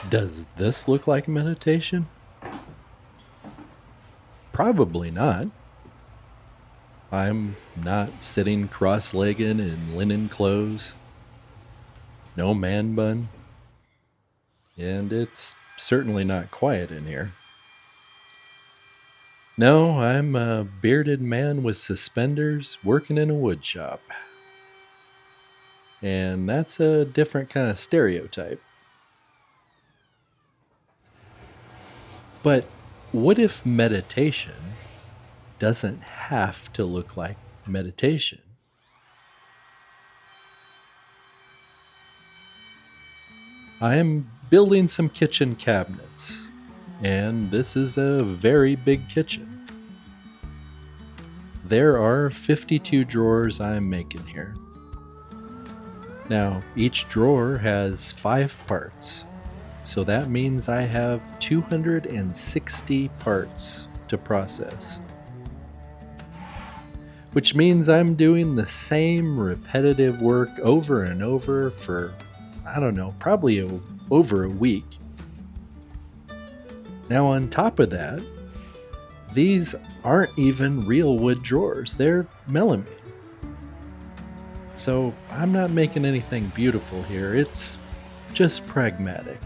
Does this look like meditation? Probably not. I'm not sitting cross legged in linen clothes, no man bun, and it's certainly not quiet in here. No, I'm a bearded man with suspenders working in a wood shop. And that's a different kind of stereotype. But what if meditation doesn't have to look like meditation? I am building some kitchen cabinets, and this is a very big kitchen. There are 52 drawers I'm making here. Now, each drawer has 5 parts, so that means I have 260 parts to process. Which means I'm doing the same repetitive work over and over for, I don't know, probably over a week. Now, on top of that, these aren't even real wood drawers, they're melamine. So I'm not making anything beautiful here, it's just pragmatic.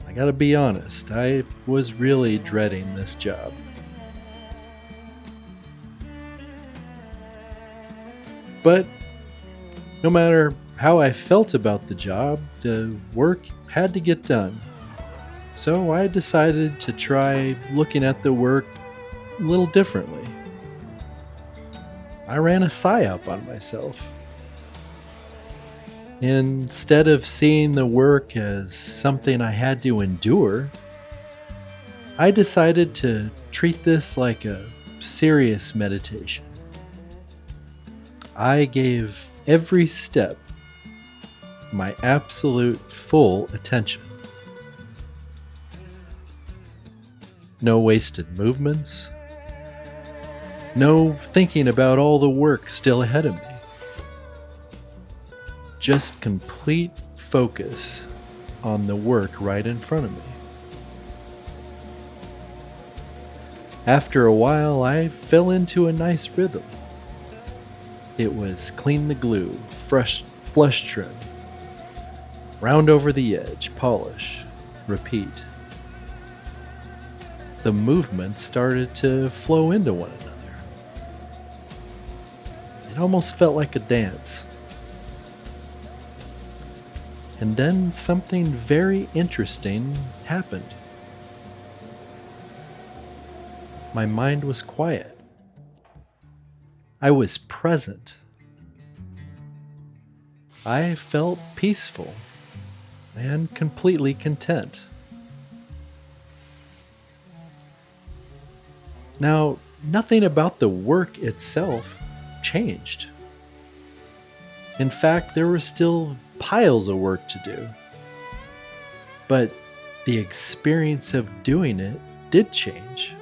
I gotta be honest, I was really dreading this job. But no matter how I felt about the job, the work had to get done. So I decided to try looking at the work a little differently. I ran a psyop on myself. Instead of seeing the work as something I had to endure, I decided to treat this like a serious meditation. I gave every step my absolute full attention. No wasted movements. No thinking about all the work still ahead of me. Just complete focus on the work right in front of me. After a while, I fell into a nice rhythm. It was clean the glue, flush trim, round over the edge, polish, repeat. The movements started to flow into one another. It almost felt like a dance. And then something very interesting happened. My mind was quiet. I was present. I felt peaceful and completely content. Now, nothing about the work itself changed. In fact, there were still piles of work to do. But the experience of doing it did change.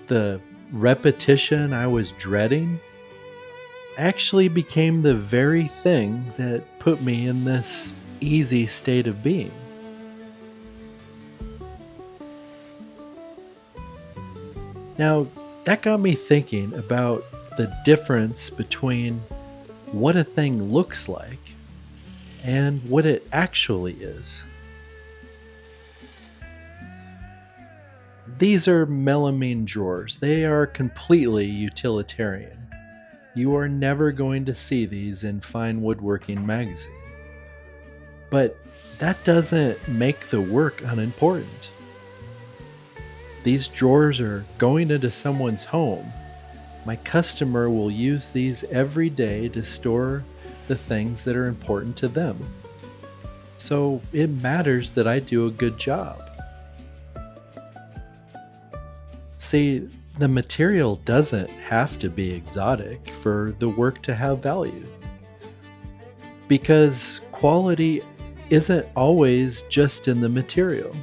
The repetition I was dreading actually became the very thing that put me in this easy state of being. Now, that got me thinking about the difference between what a thing looks like and what it actually is. These are melamine drawers. They are completely utilitarian. You are never going to see these in Fine Woodworking magazine. But that doesn't make the work unimportant. These drawers are going into someone's home. My customer will use these every day to store the things that are important to them. So it matters that I do a good job. See, the material doesn't have to be exotic for the work to have value. Because quality isn't always just in the material.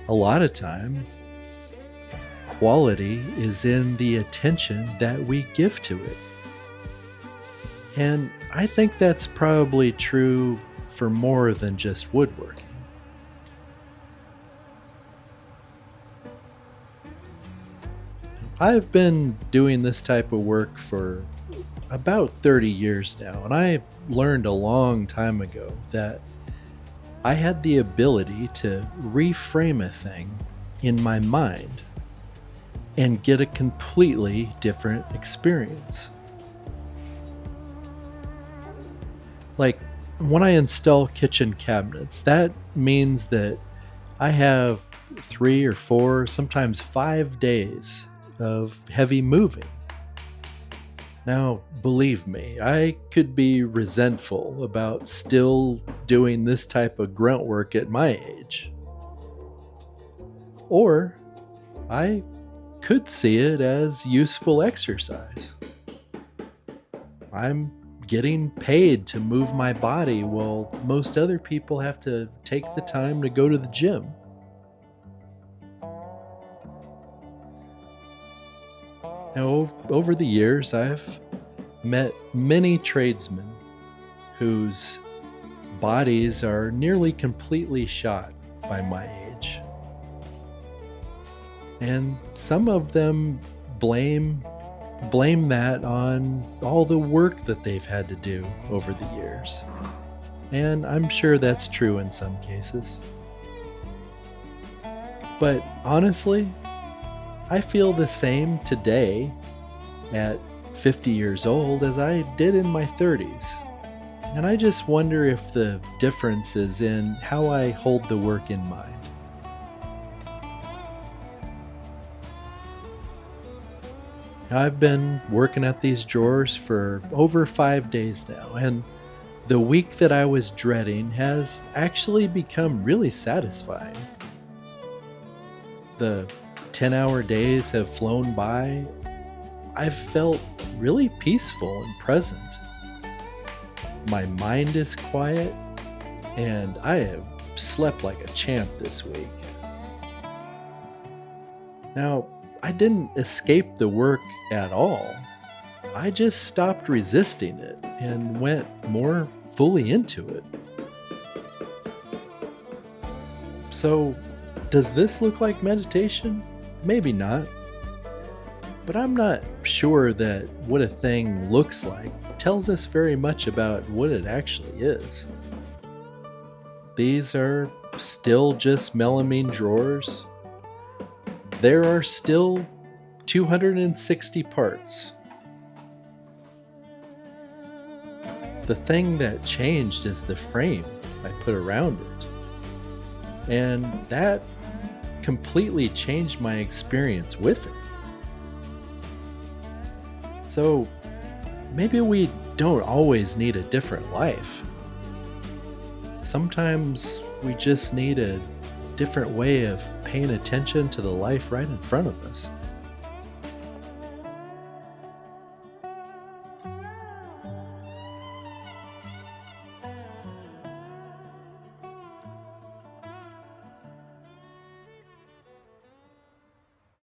A lot of time, quality is in the attention that we give to it. And I think that's probably true for more than just woodworking. I've been doing this type of work for about 30 years now, and I learned a long time ago that I had the ability to reframe a thing in my mind and get a completely different experience. Like when I install kitchen cabinets, that means that I have 3 or 4, sometimes 5 days of heavy moving. Now, believe me, I could be resentful about still doing this type of grunt work at my age. Or I could see it as useful exercise. I'm getting paid to move my body while most other people have to take the time to go to the gym. Now, over the years, I've met many tradesmen whose bodies are nearly completely shot by my age. And some of them blame that on all the work that they've had to do over the years. And I'm sure that's true in some cases. But honestly, I feel the same today at 50 years old as I did in my 30s. And I just wonder if the difference is in how I hold the work in mind. I've been working at these drawers for over 5 days now, and the week that I was dreading has actually become really satisfying. The 10-hour days have flown by. I've felt really peaceful and present. My mind is quiet, and I have slept like a champ this week. Now, I didn't escape the work at all. I just stopped resisting it and went more fully into it. So, does this look like meditation? Maybe not. But I'm not sure that what a thing looks like tells us very much about what it actually is. These are still just melamine drawers. There are still 260 parts. The thing that changed is the frame I put around it. And that completely changed my experience with it. So maybe we don't always need a different life. Sometimes we just need a different way of paying attention to the life right in front of us.